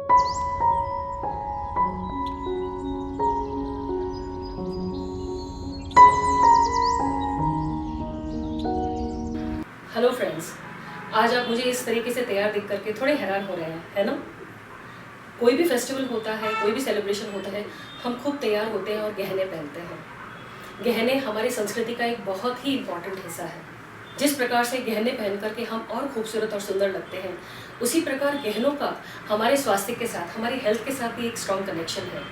Hello friends, आज आप मुझे इस तरीके से तैयार देख करके थोड़े हैरान हो रहे हैं, है ना? कोई भी फेस्टिवल होता है, कोई भी सेलिब्रेशन होता है, हम खूब तैयार होते हैं और गहने पहनते हैं। गहने हमारी संस्कृति का एक बहुत ही इम्पॉर्टेंट हिस्सा है। जिस प्रकार से गहने पहन करके हम और खूबसूरत और सुंदर लगते हैं, उसी प्रकार गहनों का हमारे स्वास्थ्य के साथ, हमारी हेल्थ के साथ भी एक स्ट्रॉन्ग कनेक्शन है।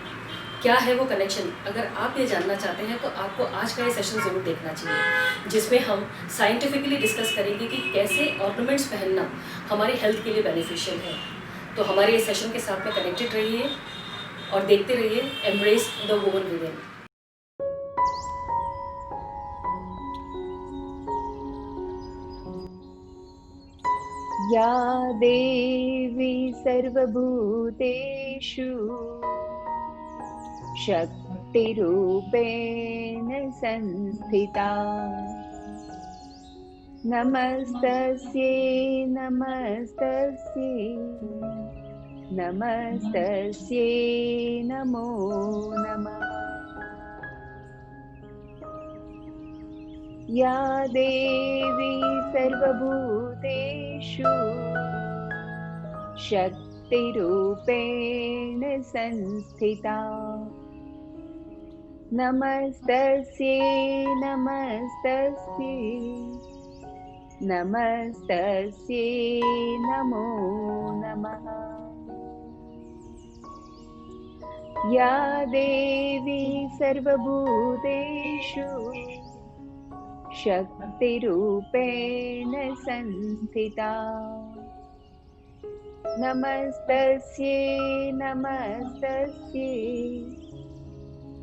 क्या है वो कनेक्शन? अगर आप ये जानना चाहते हैं तो आपको आज का ये सेशन ज़रूर देखना चाहिए, जिसमें हम साइंटिफिकली डिस्कस करेंगे कि कैसे ऑर्नामेंट्स पहनना हमारी हेल्थ के लिए बेनिफिशियल है। तो हमारे इस सेशन के साथ में कनेक्टेड रहिए और देखते रहिए एम्ब्रेस द वुमन विदिन। या देवी सर्वभूतेषु शक्तिरूपेण संस्थिता नमस्तस्यै नमस्तस्यै नमस्तस्यै नमो नमः। या देवी सर्वभूतेषु शक्तिरूपेण संस्थिता नमस्तस्यै नमस्तस्यै नमस्तस्यै नमो नमः। या देवी सर्वभूतेषु शक्तिरूपेण संस्थिता नमस्तस्यै नमस्तस्यै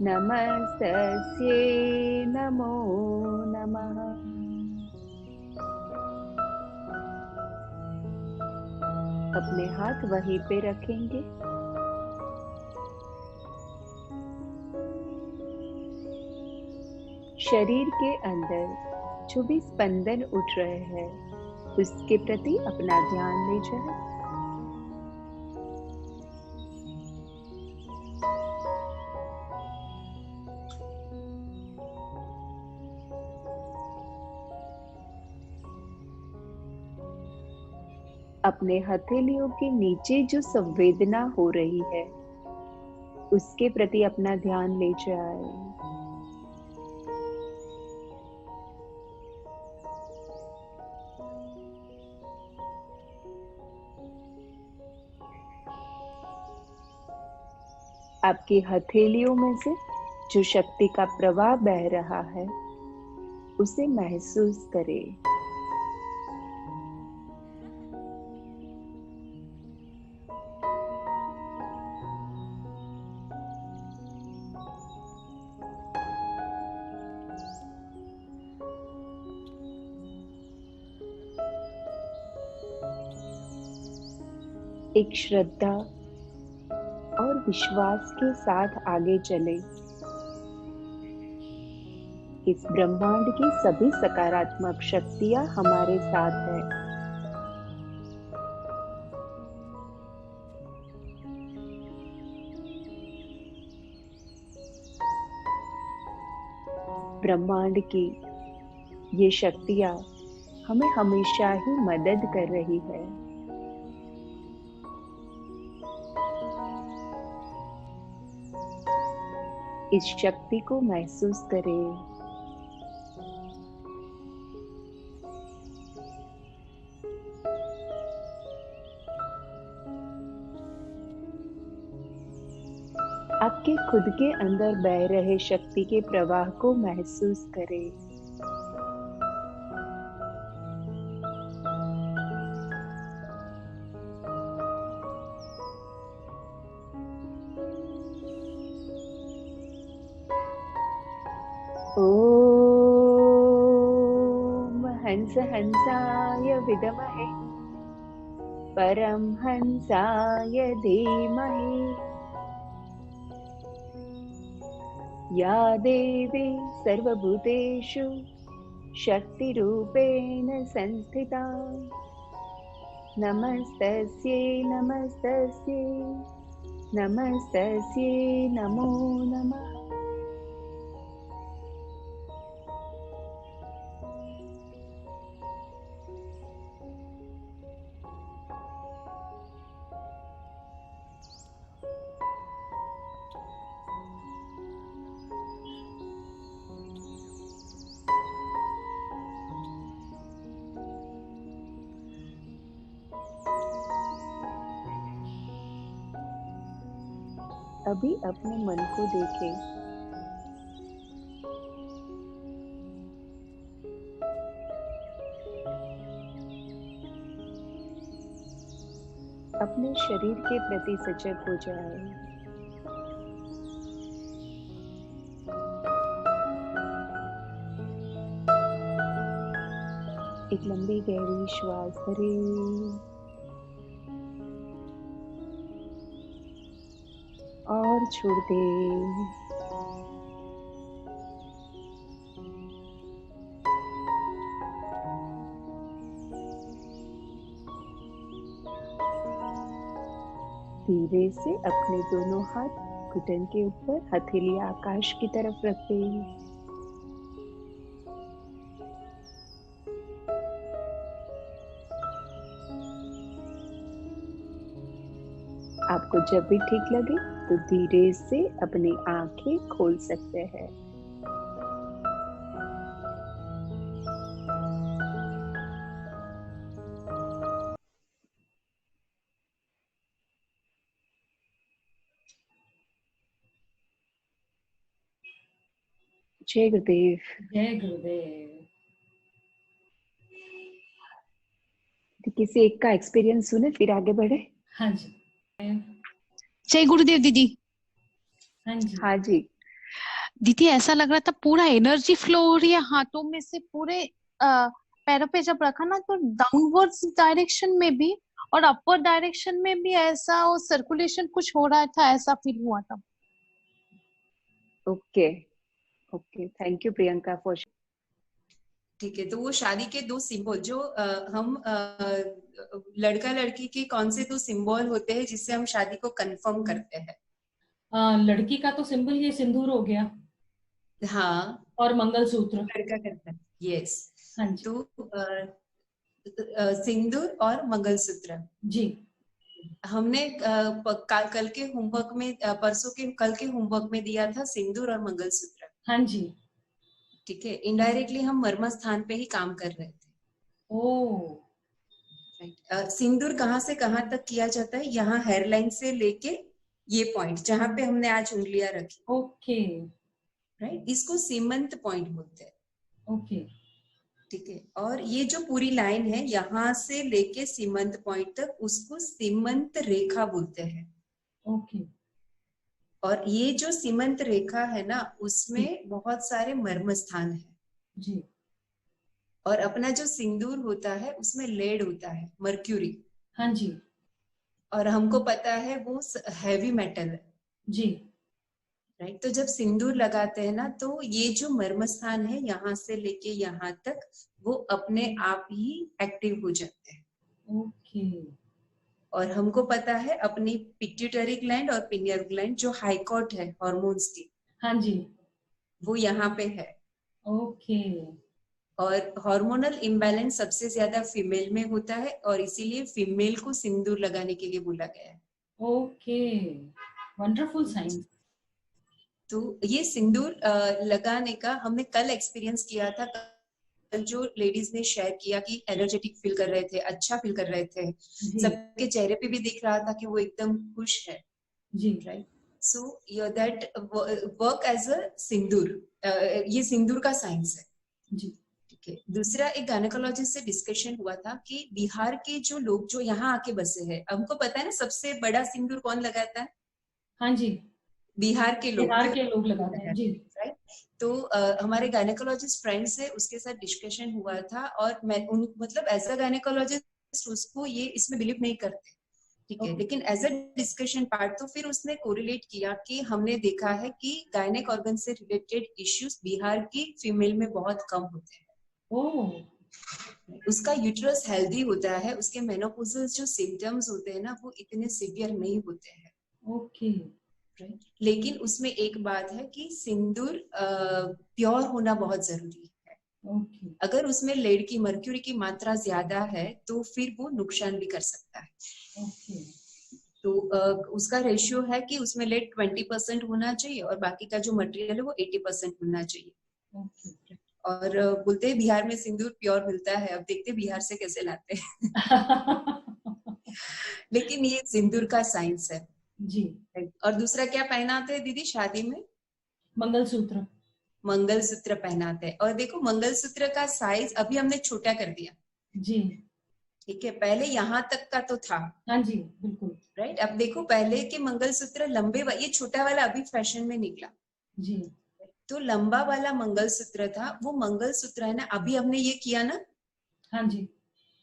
नमस्तस्यै नमो नमः। अपने हाथ वहीं पे रखेंगे। शरीर के अंदर जो भी स्पंदन उठ रहे हैं उसके प्रति अपना ध्यान ले जाए। अपने हथेलियों के नीचे जो संवेदना हो रही है उसके प्रति अपना ध्यान ले जाए। आपकी हथेलियों में से जो शक्ति का प्रवाह बह रहा है उसे महसूस करें। एक श्रद्धा और विश्वास के साथ आगे चले। इस ब्रह्मांड की सभी सकारात्मक शक्तियां हमारे साथ है। ब्रह्मांड की ये शक्तियां हमें हमेशा ही मदद कर रही है। इस शक्ति को महसूस करें। आपके खुद के अंदर बह रहे शक्ति के प्रवाह को महसूस करें। ओम हंस हंसाय विद्महे परमहंसाय धीमहि या देवी सर्वभूतेषु शक्तिरूपेण संस्थिता नमस्तस्यै नमस्तस्यै नमस्तस्यै नमो नमः। अभी अपने मन को देखें। अपने शरीर के प्रति सजग हो जाए। एक लंबी गहरी श्वास भरें और छोड़ दें। धीरे से अपने दोनों हाथ घुटन के ऊपर, हथेली आकाश की तरफ रखें। आपको जब भी ठीक लगे तो धीरे से अपनी आंखें खोल सकते हैं। जय गुरुदेव। जय गुरुदेव। किसी एक का एक्सपीरियंस सुने फिर आगे बढ़े। हाँ जी। जय गुरुदेव दीदी। हाँ जी। हाँ जी दीदी ऐसा लग रहा था पूरा एनर्जी फ्लो हो रही है हाथों में से पूरे पैरों पे जब रखा ना तो डाउनवर्ड्स डायरेक्शन में भी और अपर डायरेक्शन में भी ऐसा वो सर्कुलेशन कुछ हो रहा था, ऐसा फील हुआ था। Okay okay, thank you Priyanka for. ठीक है, तो वो शादी के दो सिंबल जो हम लड़का लड़की के कौन से दो सिंबल होते हैं जिससे हम शादी को कंफर्म करते हैं? लड़की का तो सिंबल ये सिंदूर हो गया। हाँ, और मंगलसूत्र। लड़का करता है। यस। हाँ जी। तो सिंदूर और मंगलसूत्र जी। हमने कल के होमवर्क में परसों के कल के होमवर्क में दिया था सिंदूर और मंगलसूत्र। हाँ जी। ठीक है, इनडायरेक्टली हम मर्म स्थान पे ही काम कर रहे थे। ओ सिंदूर कहाँ से कहाँ तक किया जाता है? यहाँ हेयरलाइन से लेके ये पॉइंट जहाँ पे हमने आज उंगलियां रखी। ओके। राइट, इसको सीमंत पॉइंट बोलते हैं। ओके। ठीक है, और ये जो पूरी लाइन है यहाँ से लेके सीमंत पॉइंट तक उसको सीमंत रेखा बोलते हैं। ओके। और ये जो सीमंत रेखा है ना उसमें बहुत सारे मर्म स्थान है। जी। और अपना जो सिंदूर होता है उसमें लेड होता है, मर्क्यूरी। हाँ जी। और हमको पता है वो हैवी मेटल है। जी। राइट, तो जब सिंदूर लगाते हैं ना तो ये जो मर्म स्थान है यहाँ से लेके यहाँ तक वो अपने आप ही एक्टिव हो जाते हैं। ओके। और हमको पता है अपनी पिट्यूटरी ग्लैंड और पिनियर ग्लैंड जो हाई कोर्ट है हॉर्मोन्स की, हाँ जी। वो यहाँ पे है। ओके। और हार्मोनल इम्बैलेंस सबसे ज्यादा फीमेल में होता है और इसीलिए फीमेल को सिंदूर लगाने के लिए बोला गया है। Okay, wonderful science. तो ये सिंदूर लगाने का हमने कल एक्सपीरियंस किया था। कल जो लेडीज ने शेयर किया कि एनर्जेटिक फील कर रहे थे, अच्छा फील कर रहे थे, जी। सबके चेहरे पे भी दिख रहा था कि वो एकदम खुश है। जी। Right, so that work as a sindoor, ये सिंदूर का साइंस है। जी। ठीक है, दूसरा एक गायनेकोलॉजिस्ट से डिस्कशन हुआ था कि बिहार के जो लोग जो यहाँ आके बसे हैं, हमको पता है ना सबसे बड़ा सिंदूर कौन लगाता है? हाँ जी, बिहार के लोग। बिहार के लोग लगाते हैं। जी। राइट, तो हमारे गायनेकोलॉजिस्ट फ्रेंड से उसके साथ डिस्कशन हुआ था और मैं मतलब एज अ गायनेकोलॉजिस्ट उसको ये इसमें बिलीव नहीं करते। ठीक है, लेकिन एज अ डिस्कशन पार्ट तो फिर उसने कोरिलेट किया कि हमने देखा है कि गायनेक ऑर्गन से रिलेटेड इश्यूज बिहार की फीमेल में बहुत कम होते हैं। ओह, उसका यूट्रस हेल्दी होता है, उसके मेनोपॉजल जो सिम्टम्स होते हैं ना वो इतने सिवियर नहीं होते हैं। ओके। लेकिन उसमें एक बात है कि सिंदूर प्योर होना बहुत जरूरी है। ओके। अगर उसमें लेड की, मर्क्यूरी की मात्रा ज्यादा है तो फिर वो नुकसान भी कर सकता है। ओके। तो उसका रेशियो है कि उसमें लेड 20% होना चाहिए और बाकी का जो मटेरियल है वो 80% होना चाहिए। ओके। और बोलते हैं बिहार में सिंदूर प्योर मिलता है, अब देखते हैं बिहार से कैसे लाते हैं। लेकिन ये सिंदूर का साइंस है जी। और दूसरा क्या पहनाते हैं दीदी शादी में? मंगलसूत्र। मंगलसूत्र पहनाते हैं। और देखो मंगलसूत्र का साइज अभी हमने छोटा कर दिया, जी। ठीक है, पहले यहाँ तक का तो था। हाँ जी, बिल्कुल। राइट, अब देखो पहले के मंगलसूत्र लंबे, ये छोटा वाला अभी फैशन में निकला। जी। तो लंबा वाला मंगलसूत्र था, वो मंगलसूत्र है ना अभी हमने ये किया ना, हाँ जी।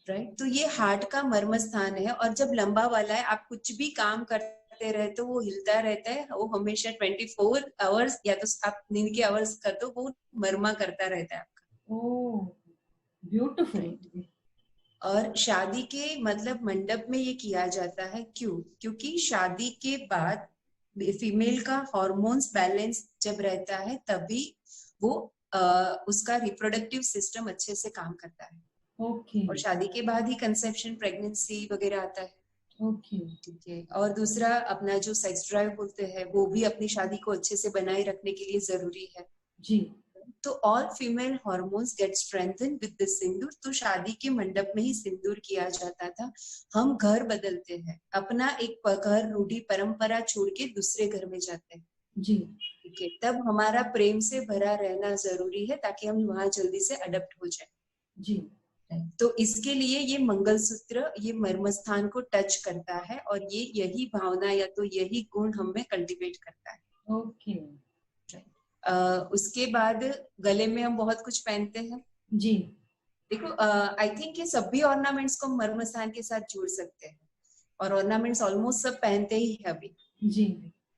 राइट, तो ये हार्ट का मर्म स्थान है। और जब लंबा वाला है आप कुछ भी काम करते रहे तो वो हिलता रहता है, वो हमेशा 24 आवर्स, या तो आप नींद के आवर्स कर दो वो मर्मा करता रहता है आपका। ओह, ब्यूटीफुल। राइट। और शादी के मतलब मंडप में ये किया जाता है, क्यों? क्योंकि शादी के बाद फीमेल का हार्मोन्स बैलेंस जब रहता है तभी वो उसका रिप्रोडक्टिव सिस्टम अच्छे से काम करता है। ओके। और शादी के बाद ही कंसेप्शन, प्रेगनेंसी वगैरह आता है। ओके। ठीक है। और दूसरा अपना जो सेक्स ड्राइव बोलते हैं वो भी अपनी शादी को अच्छे से बनाए रखने के लिए जरूरी है। जी। तो all female hormones get strengthen with this sindoor. तो शादी के मंडप में ही सिंदूर किया जाता था। हम घर बदलते हैं, अपना एक घर रूढ़ी परंपरा छोड़ के दूसरे घर में जाते हैं। जी। ठीक है, तब हमारा प्रेम से भरा रहना जरूरी है ताकि हम वहां जल्दी से अडप्ट हो जाए। जी। तो इसके लिए ये मंगलसूत्र ये मर्म स्थान को टच करता है और ये यही भावना या तो यही गुण हम में कल्टीवेट करता है। ओके। उसके बाद गले में हम बहुत कुछ पहनते हैं। जी। देखो आई थिंक ये सभी ऑर्नामेंट्स को मर्म स्थान के साथ जोड़ सकते हैं और ऑर्नामेंट्स ऑलमोस्ट सब पहनते ही है अभी। जी।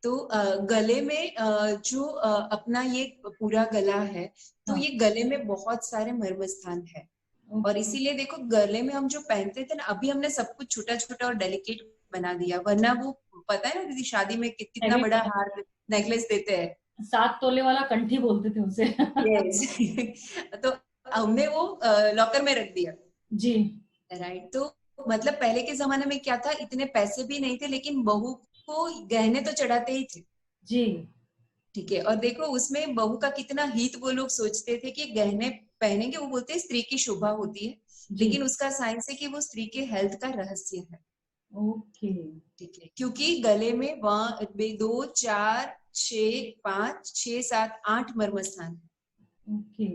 तो गले में जो अपना ये पूरा गला है तो हाँ। ये गले में बहुत सारे मर्म स्थान है। और ओके। इसीलिए देखो गले में हम जो पहनते थे ना, अभी हमने सब कुछ छोटा छोटा और डेलिकेट बना दिया, वरना वो पता है ना दीदी शादी में कितना Heavy बड़ा था। हार नेकलेस देते हैं। 7 तोले वाला कंठी बोलते थे उसे। यस। तो हमने वो लॉकर में रख दिया। जी। राइट। तो मतलब पहले के जमाने में क्या था, इतने पैसे भी नहीं थे लेकिन बहू को गहने तो चढ़ाते ही थे। जी। ठीक है। और देखो उसमें बहू का कितना हित वो लोग सोचते थे कि गहने पहनेंगे, वो बोलते हैं स्त्री की शोभा होती है, जी। लेकिन उसका साइंस है कि वो स्त्री के हेल्थ का रहस्य है। ओके। ठीक है, क्योंकि गले में वहां 2 4 6 5 6 7 8 मर्म स्थान है। ओके।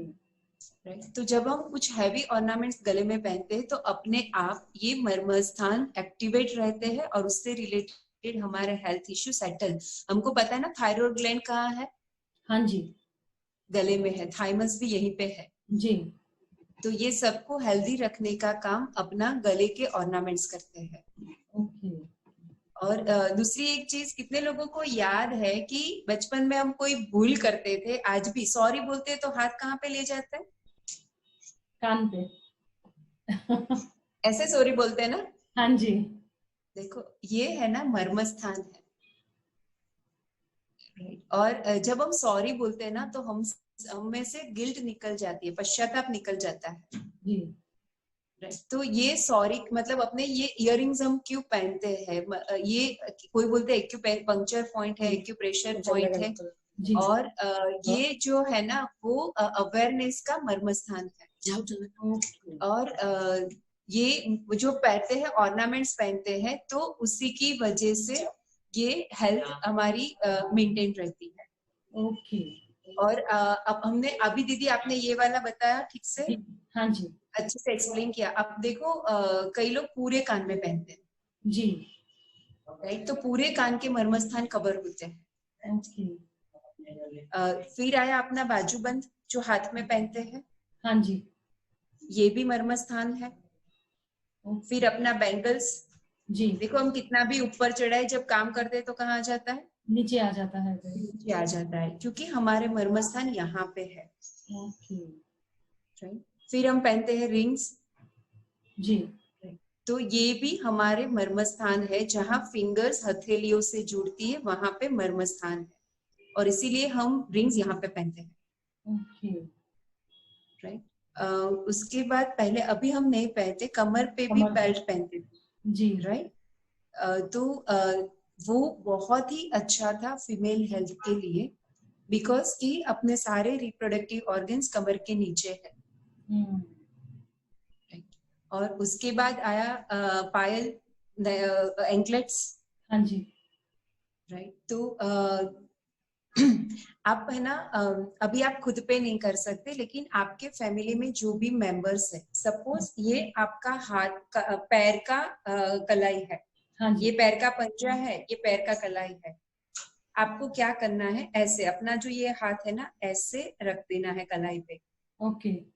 राइट। तो जब हम कुछ हैवी ऑर्नामेंट्स गले में पहनते हैं तो अपने आप ये मर्म स्थान एक्टिवेट रहते हैं और उससे रिलेटेड हमारे हेल्थ इश्यू सेटल। हमको पता है ना थायराइड ग्लैंड कहाँ है? हाँ जी। गले में है। थाइमस भी यहीं पे है। जी। तो ये सबको हेल्दी रखने का काम अपना गले के ऑर्नामेंट्स करते हैं। ओके। और दूसरी एक चीज, कितने लोगों को याद है कि बचपन में हम कोई भूल करते थे, आज भी सॉरी बोलते हैं तो हाथ कहाँ पे ले जाते हैं? कान पे। ऐसे सॉरी बोलते हैं ना। हाँ जी। देखो ये है ना मर्म स्थान है। और जब हम सॉरी बोलते हैं ना तो हम में से गिल्ट निकल जाती है, पश्चाताप निकल जाता है। जी। तो ये सॉरी मतलब अपने ये इयररिंग्स हम क्यों पहनते हैं, ये कोई बोलते हैं एक्यूपंक्चर पॉइंट है, एक्यूप्रेशर पॉइंट है। जी। और ये जो है ना वो अवेयरनेस का मर्म स्थान है। ओके। और ये जो पहनते हैं ऑर्नामेंट्स पहनते हैं तो उसी की वजह से ये हेल्थ हमारी मेंटेन रहती है। ओके। और अब हमने अभी दीदी आपने ये वाला बताया ठीक से, जी। हाँ जी। अच्छे से एक्सप्लेन किया। अब देखो कई लोग पूरे कान में पहनते हैं। जी। राइट। तो पूरे कान के मर्म स्थान कवर होते हैं। ओके। फिर आया अपना बाजूबंद जो हाथ में पहनते हैं, हाँ जी। ये भी मर्म स्थान है। ओके। फिर अपना बैंगल्स, जी। देखो हम कितना भी ऊपर चढ़ाए जब काम करते हैं तो कहाँ आ जाता है? नीचे आ जाता है फिर। नीचे आ जाता है, क्योंकि हमारे मर्म स्थान यहाँ पे है। ओके। राइट। फिर हम पहनते हैं रिंग्स। जी। तो ये भी हमारे मर्म स्थान है, जहाँ फिंगर्स हथेलियों से जुड़ती है, वहां पे मर्म स्थान है, और इसीलिए हम रिंग्स यहाँ पे पहनते हैं। ओके। राइट। उसके बाद पहले अभी हम नहीं पहनते, कमर पे भी कमर पे। बेल्ट पहनते थे। जी। राइट। तो वो बहुत ही अच्छा था फीमेल हेल्थ के लिए, बिकॉज कि अपने सारे रिप्रोडक्टिव ऑर्गन्स कमर के नीचे है। हम्म। और उसके बाद आया पायल, एंकलेट्स। हाँ जी। राइट। तो आप है ना, अभी आप खुद पे नहीं कर सकते, लेकिन आपके फैमिली में जो भी मेंबर्स है, सपोज ये आपका हाथ का, पैर का कलाई है, हाँ जी। ये पैर का पंजा है, ये पैर का कलाई है। आपको क्या करना है, ऐसे अपना जो ये हाथ है ना, ऐसे रख देना है कलाई पे। ओके।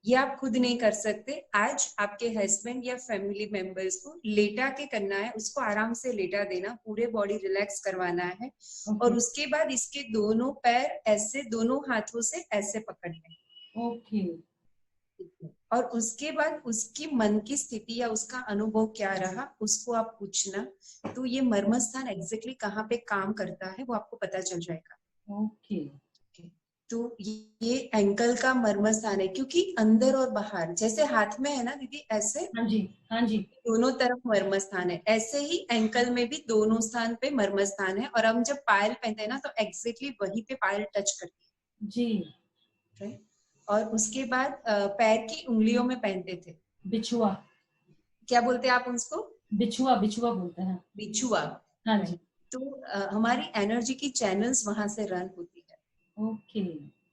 ये आप खुद नहीं कर सकते, आज आपके हस्बैंड या फैमिली मेंबर्स को लेटा के करना है, उसको आराम से लेटा देना, पूरे बॉडी रिलैक्स करवाना है। और उसके बाद इसके दोनों पैर ऐसे दोनों हाथों से ऐसे पकड़ने। ओके। और उसके बाद उसकी मन की स्थिति या उसका अनुभव क्या रहा, उसको आप पूछना, तो ये मर्म स्थान एग्जैक्टली कहाँ पे काम करता है वो आपको पता चल जाएगा। ओके। तो ये एंकल का मर्म स्थान है, क्योंकि अंदर और बाहर जैसे हाथ में है ना दीदी, ऐसे हाँ जी। हाँ जी। दोनों तरफ मर्म स्थान है, ऐसे ही एंकल में भी दोनों स्थान पे मर्म स्थान है। और हम जब पायल पहनते हैं ना, तो एग्जैक्टली वहीं पे पायल टच करती है। जी। राइट। और उसके बाद पैर की उंगलियों में पहनते थे, बिछुआ। क्या बोलते हैं आप उसको? बिछुआ, बिछुआ बोलते हैं। बिछुआ। हाँ जी। तो हमारी एनर्जी की चैनल्स वहां से रन होती है, ओके।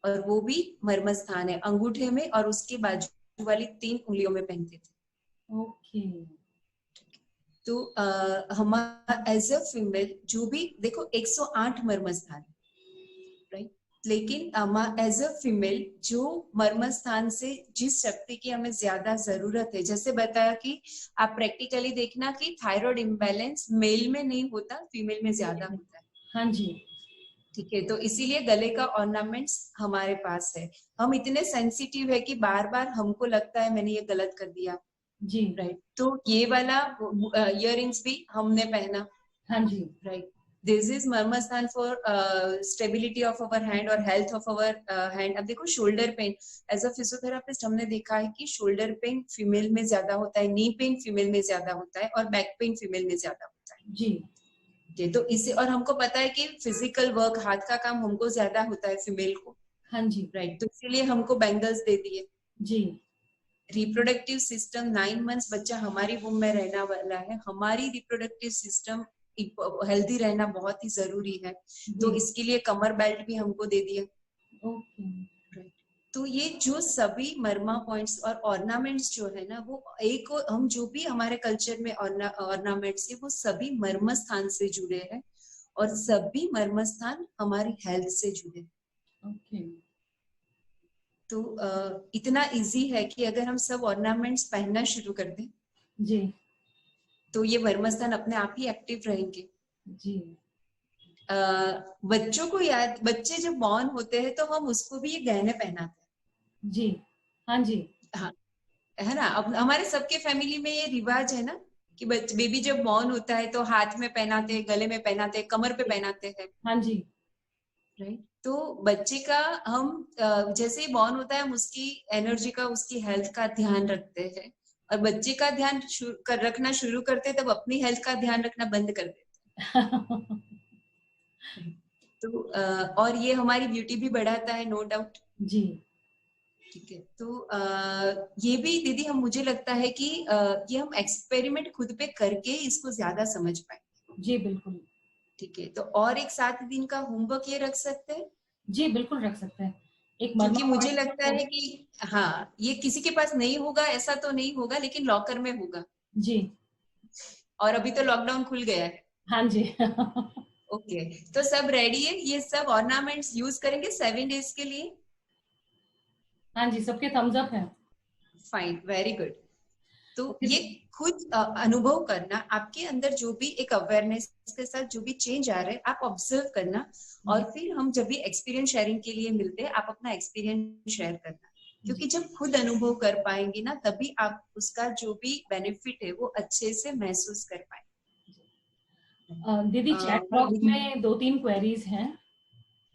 और वो भी मर्म स्थान है, अंगूठे में और उसके बाजू वाली 3 उंगलियों में पहनते थे। ओके। तो हमारा एज अ फीमेल जो भी देखो 108 मर्म स्थान, राइट, लेकिन एज अ फीमेल जो मर्म स्थान से जिस शक्ति की हमें ज्यादा जरूरत है, जैसे बताया कि आप प्रैक्टिकली देखना कि थायराइड इम्बैलेंस मेल में नहीं होता, फीमेल में ज्यादा होता है। हाँ जी। ठीक है, तो इसीलिए गले का ऑर्नामेंट्स हमारे पास है। हम इतने सेंसिटिव है कि बार बार हमको लगता है मैंने ये गलत कर दिया। जी। राइट। तो ये वाला इयररिंग्स भी हमने पहना। हाँ जी। Right. This is marma sthan for stability of our hand और हेल्थ ऑफ अवर हैंड। अब देखो shoulder pain, as a physiotherapist हमने देखा है कि शोल्डर पेन फीमेल में ज्यादा होता है, नी पेन फीमेल में ज्यादा होता है, और बैक पेन फीमेल में ज्यादा होता है। जी। तो इसे, और हमको पता है कि फिजिकल वर्क, हाथ का काम हमको ज्यादा होता है फीमेल को। हाँ जी। राइट। तो इसीलिए हमको बैंगल्स दे दिए। जी। रिप्रोडक्टिव सिस्टम 9 मंथ्स बच्चा हमारी वूम में रहना वाला है, हमारी रिप्रोडक्टिव सिस्टम हेल्दी रहना बहुत ही जरूरी है। तो इसके लिए कमर बेल्ट भी हमको दे दिया। ओके। तो ये जो सभी मर्मा पॉइंट्स और ऑर्नामेंट्स जो है ना, वो एक, हम जो भी हमारे कल्चर में ऑर्नामेंट्स है, वो सभी मर्म स्थान से जुड़े हैं, और सभी मर्म स्थान हमारी हेल्थ से जुड़े हैं। ओके। तो इतना इजी है कि अगर हम सब ऑर्नामेंट्स पहनना शुरू कर दें, जी। तो ये मर्म स्थान अपने आप ही एक्टिव रहेंगे। जी। बच्चों को याद, बच्चे जब बॉर्न होते हैं तो हम उसको भी ये गहने पहनाते हैं। जी। हाँ जी। हाँ, है ना। अब हमारे सबके फैमिली में ये रिवाज है ना कि बेबी जब बॉर्न होता है तो हाथ में पहनाते हैं, गले में पहनाते हैं, कमर पे पहनाते हैं। हाँ जी। राइट। तो बच्चे का हम जैसे ही बॉर्न होता है, हम उसकी एनर्जी का, उसकी हेल्थ का ध्यान रखते हैं, और बच्चे का ध्यान रखना शुरू करते हैं, तब अपनी हेल्थ का ध्यान रखना बंद कर देते हैं। तो और ये हमारी ब्यूटी भी बढ़ाता है, नो डाउट। जी। ठीक है। तो ये भी दीदी, हम, मुझे लगता है कि ये हम एक्सपेरिमेंट खुद पे करके इसको ज्यादा समझ पाए। जी बिल्कुल। ठीक है। तो और एक 7 दिन का होमवर्क ये रख सकते हैं, जी बिल्कुल रख सकते हैं। एक क्योंकि मर्मा मुझे पॉइंट लगता है कि हाँ, ये किसी के पास नहीं होगा ऐसा तो नहीं होगा, लेकिन लॉकर में होगा। जी। और अभी तो लॉकडाउन खुल गया है। हाँ जी। ओके। तो सब रेडी है, ये सब ऑर्नामेंट्स यूज करेंगे 7 डेज के लिए। हाँ जी, सबके थम्स अप है। Fine, very good. तो ये खुद अनुभव करना, आपके अंदर जो भी एक अवेयरनेस के साथ जो भी चेंज आ रहे हैं, आप ऑब्जर्व करना, और फिर हम जब भी एक्सपीरियंस शेयरिंग के लिए मिलते हैं, आप अपना एक्सपीरियंस शेयर करना। क्योंकि जब खुद अनुभव कर पाएंगे ना, तभी आप उसका जो भी बेनिफिट है वो अच्छे से महसूस कर पाएंगे। दीदी चैट बॉक्स में 2-3 क्वेरीज हैं।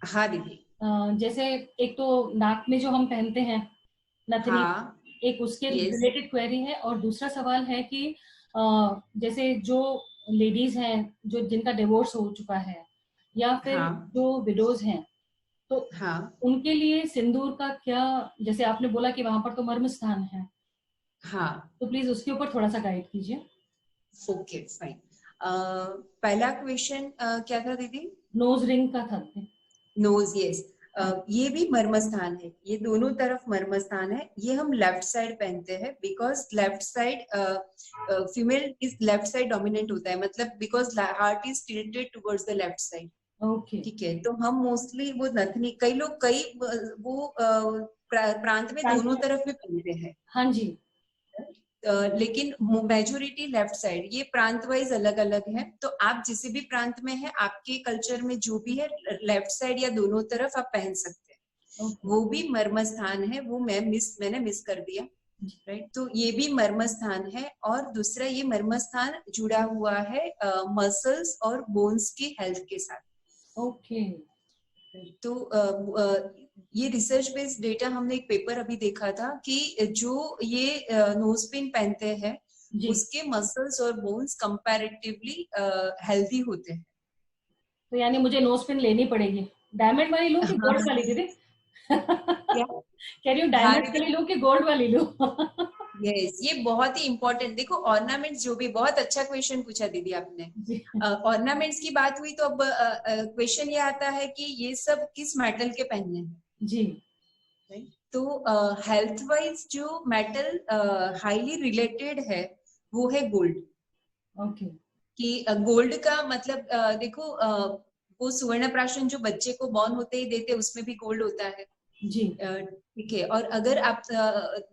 हाँ दीदी। जैसे एक तो नाक में जो हम पहनते हैं नथनी, हाँ एक उसके Yes. रिलेटेड क्वेरी है। और दूसरा सवाल है कि जैसे जो लेडीज हैं जो जिनका डिवोर्स हो चुका है या फिर हाँ जो विडोज हैं, तो हाँ उनके लिए सिंदूर का क्या, जैसे आपने बोला कि वहां पर तो मर्म स्थान है, हाँ तो प्लीज उसके ऊपर थोड़ा सा गाइड कीजिए। Okay fine. पहला क्वेश्चन क्या था दीदी? नोज रिंग का था। Nose, yes. ये भी मर्म स्थान है, ये दोनों तरफ मर्म स्थान है। ये हम लेफ्ट साइड पहनते हैं because left side female is left side dominant होता है, मतलब because heart is tilted towards the left side. Okay, ठीक है, तो हम मोस्टली वो नथनी, कई लोग कई वो प्रांत में दोनों तरफ भी पहनते हैं। हाँ जी, लेकिन मेजोरिटी लेफ्ट साइड, ये प्रांत वाइज अलग अलग है। तो आप जिस भी प्रांत में है, आपके कल्चर में जो भी है, लेफ्ट साइड या दोनों तरफ आप पहन सकते हैं। ओके, वो भी मर्म स्थान है, वो मैंने मिस कर दिया। राइट, तो ये भी मर्म स्थान है। और दूसरा, ये मर्म स्थान जुड़ा हुआ है मसल्स और बोन्स की हेल्थ के साथ। ओके, तो ये रिसर्च बेस्ड डेटा, हमने एक पेपर अभी देखा था कि जो ये नोज पिन पहनते हैं जी। उसके मसल्स और बोन्स कंपैरेटिवली हेल्दी होते हैं। तो यानी मुझे नोज पिन लेनी पड़ेगी। डायमंड वाली लूं कि गोल्ड वाली दीदी? क्या? कह रही हूँ हाँ डायमंड वाली लूं कि गोल्ड वाली लूं? यस, ये बहुत ही इंपॉर्टेंट। देखो ऑर्नामेंट्स, जो भी, बहुत अच्छा क्वेश्चन पूछा दीदी आपने। जी, ऑर्नामेंट्स की बात हुई तो अब क्वेश्चन ये आता है कि ये सब किस मेटल के पहनने हैं। जी, तो हेल्थ वाइज जो मेटल हाईली रिलेटेड है वो है गोल्ड। ओके, कि गोल्ड का मतलब देखो वो सुवर्ण प्राशन जो बच्चे को बॉर्न होते ही देते, उसमें भी गोल्ड होता है। जी, ठीक है, और अगर आप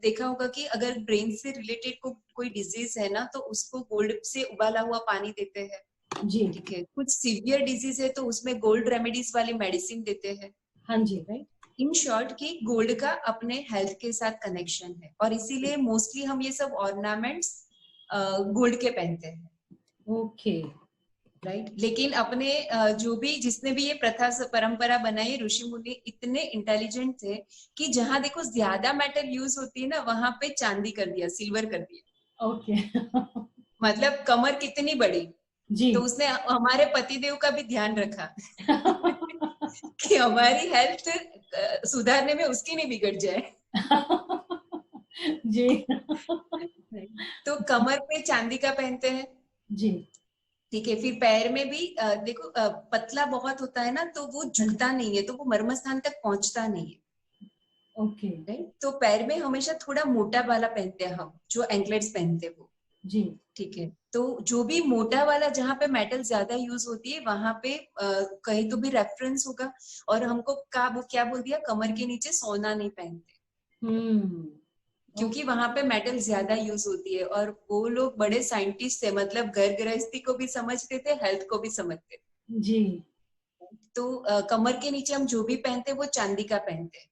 देखा होगा कि अगर ब्रेन से रिलेटेड कोई डिजीज है ना, तो उसको गोल्ड से उबाला हुआ पानी देते हैं। जी, ठीक है, कुछ सीवियर डिजीज है तो उसमें गोल्ड रेमेडीज वाली मेडिसिन देते हैं। हाँ जी, राइट, इन शॉर्ट कि गोल्ड का अपने हेल्थ के साथ कनेक्शन है, और इसीलिए मोस्टली हम ये सब ऑर्नामेंट्स गोल्ड के पहनते हैं। ओके, राइट, लेकिन अपने जो भी, जिसने भी ये प्रथा परंपरा बनाई, ऋषि मुनि इतने इंटेलिजेंट थे कि जहां देखो ज्यादा मेटल यूज होती है ना, वहां पे चांदी कर दिया, सिल्वर कर दिया। ओके। मतलब कमर कितनी बड़ी, जी। तो उसने हमारे पतिदेव का भी ध्यान रखा कि हमारी हेल्थ सुधारने में उसकी नहीं बिगड़ जाए। जी, तो कमर पे चांदी का पहनते हैं। जी, ठीक है, फिर पैर में भी देखो पतला बहुत होता है ना, तो वो झुकता नहीं है, तो वो मर्म स्थान तक पहुंचता नहीं है। ओके, राइट, तो पैर में हमेशा थोड़ा मोटा वाला पहनते हैं हम, जो एंकलेट्स पहनते हैं वो। जी, ठीक है, तो जो भी मोटा वाला, जहाँ पे मेटल ज्यादा यूज होती है, वहां पे कहीं तो भी रेफरेंस होगा। और हमको वो क्या बोल दिया, कमर के नीचे सोना नहीं पहनते, क्योंकि वहां पे मेटल ज्यादा यूज होती है। और वो लोग बड़े साइंटिस्ट थे, मतलब घर गृहस्थी को भी समझते थे, हेल्थ को भी समझते थे। जी, तो कमर के नीचे हम जो भी पहनते हैं वो चांदी का पहनते हैं।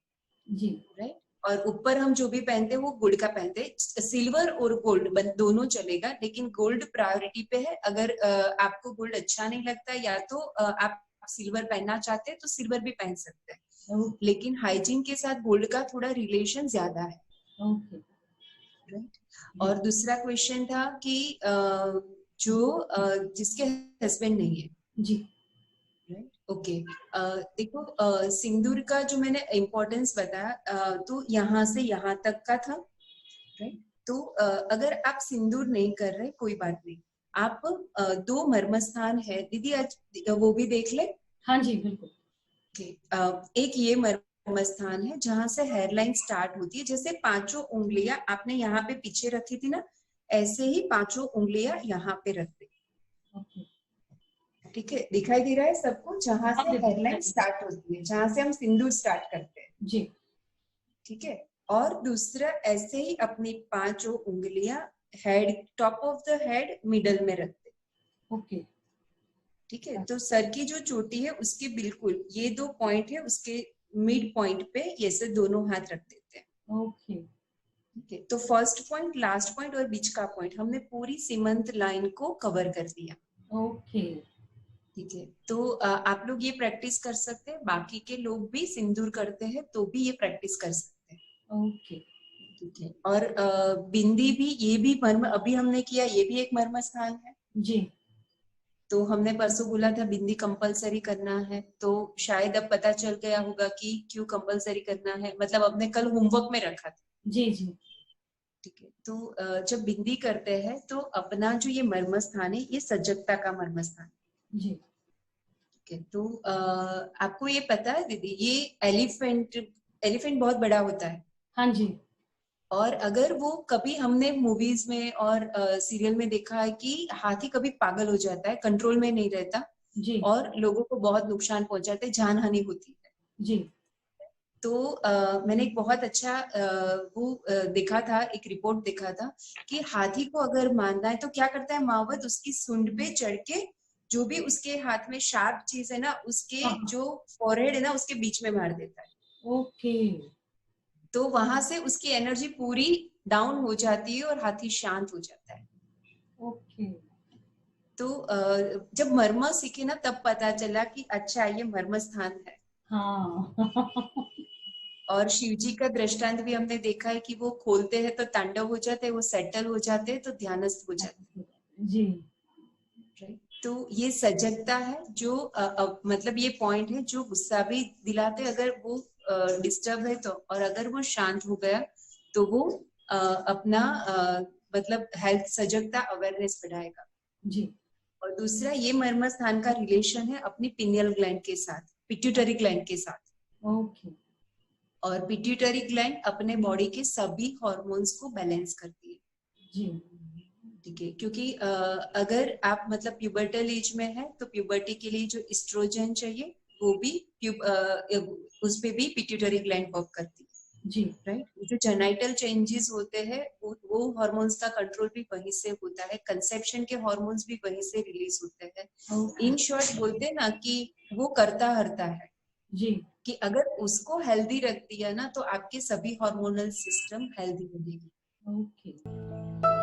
जी, राइट, और ऊपर हम जो भी पहनते हैं वो गोल्ड का पहनते हैं। सिल्वर और गोल्ड दोनों चलेगा, लेकिन गोल्ड प्रायोरिटी पे है। अगर आपको गोल्ड अच्छा नहीं लगता, या तो आप सिल्वर पहनना चाहते हैं तो सिल्वर भी पहन सकते हैं, ओके, लेकिन हाइजीन के साथ गोल्ड का थोड़ा रिलेशन ज्यादा है। ओके, राइट, और दूसरा क्वेश्चन था कि जो जिसके हस्बैंड नहीं है। जी, राइट, ओके। देखो सिंदूर का जो मैंने इम्पोर्टेंस बताया, तो यहाँ से यहाँ तक का था। राइट, तो अगर आप सिंदूर नहीं कर रहे, कोई बात नहीं, आप 2 मर्म स्थान है दीदी, आज वो भी देख ले। हाँ जी, बिल्कुल। एक ये मर्म स्थान है जहां से हेयरलाइन स्टार्ट होती है। जैसे 5 उंगलियां आपने यहाँ पे पीछे रखी थी ना, ऐसे ही 5 उंगलियां यहाँ पे रख दी। ओके, ठीक है, दिखाई दे रहा है सबको, जहां हाँ से दीदी, हेयरलाइन स्टार्ट होती है, जहां से हम सिंदूर स्टार्ट करते हैं। जी, ठीक है, और दूसरा, ऐसे ही अपनी 5 उंगलियां head, top of the head, middle में रखते हैं। ओके, ठीक है, तो सर की जो चोटी है उसके बिल्कुल ये 2 पॉइंट है, उसके मिड पॉइंट पे ये से दोनों हाथ रख देते हैं। ओके ठीक है, तो फर्स्ट पॉइंट, लास्ट पॉइंट और बीच का पॉइंट हमने पूरी सीमंत लाइन को कवर कर दिया। ओके ठीक है, तो आप लोग ये प्रैक्टिस कर सकते हैं, बाकी के लोग भी सिंदूर करते हैं तो भी ये प्रैक्टिस कर सकते हैं। ओके ठीक है, और बिंदी भी, ये भी मर्म अभी हमने किया, ये भी एक मर्म स्थान है। जी तो हमने परसों बोला था बिंदी कंपलसरी करना है, तो शायद अब पता चल गया होगा कि क्यों कंपलसरी करना है, मतलब हमने कल होमवर्क में रखा था। जी जी ठीक है, तो जब बिंदी करते हैं तो अपना जो ये मर्म स्थान है, ये सजगता का मर्म स्थान है। जी ठीक है, तो आपको ये पता है दीदी, ये एलिफेंट बहुत बड़ा होता है, हाँ जी और अगर वो कभी हमने मूवीज में और सीरियल में देखा है कि हाथी कभी पागल हो जाता है, कंट्रोल में नहीं रहता जी और लोगों को बहुत नुकसान पहुंचाते हैं, जान हानि होती है। जी तो मैंने एक बहुत अच्छा देखा था, एक रिपोर्ट देखा था कि हाथी को अगर मारना है तो क्या करता है मावत, उसकी सूंड पे चढ़ के जो भी उसके हाथ में शार्प चीज है ना, उसके हाँ जो फॉरहेड है ना, उसके बीच में मार देता है। ओके तो वहां से उसकी एनर्जी पूरी डाउन हो जाती है और हाथी शांत हो जाता है। ओके तो जब मर्म सीखे ना, तब पता चला कि अच्छा ये मर्म स्थान है। हाँ और शिव जी का दृष्टांत भी हमने देखा है कि वो खोलते हैं तो तांडव हो जाते हैं, वो सेटल हो जाते हैं तो ध्यानस्थ हो जाते जी हैं। राइट, तो ये सजगता है जो मतलब ये पॉइंट है जो गुस्सा भी दिलाते, अगर वो डिस्टर्ब है तो, और अगर वो शांत हो गया तो वो अपना मतलब हेल्थ, सजगता, अवेयरनेस बढ़ाएगा। जी और दूसरा, ये मर्म स्थान का रिलेशन है अपनी पिनियल ग्लैंड के साथ, पिट्यूटरी ग्लैंड के साथ। ओके और पिट्यूटरी ग्लैंड अपने बॉडी के सभी हॉर्मोन्स को बैलेंस करती है। जी ठीक है, क्योंकि अगर आप मतलब प्यूबर्टल एज में है तो प्यूबर्टी के लिए जो एस्ट्रोजन चाहिए वो भी उस पे भी पिट्यूटरी ग्लैंड वर्क करती है। जी राइट, जो जेनाइटल चेंजेस होते हैं वो हार्मोन्स का कंट्रोल भी वहीं से होता है, कंसेप्शन के हार्मोन्स भी वहीं से रिलीज होते हैं। ओके इन शॉर्ट बोलते हैं ना कि वो करता हरता है, जी कि अगर उसको हेल्दी रख दिया ना तो आपके सभी हार्मोनल सिस्टम हेल्दी रहेगी। ओके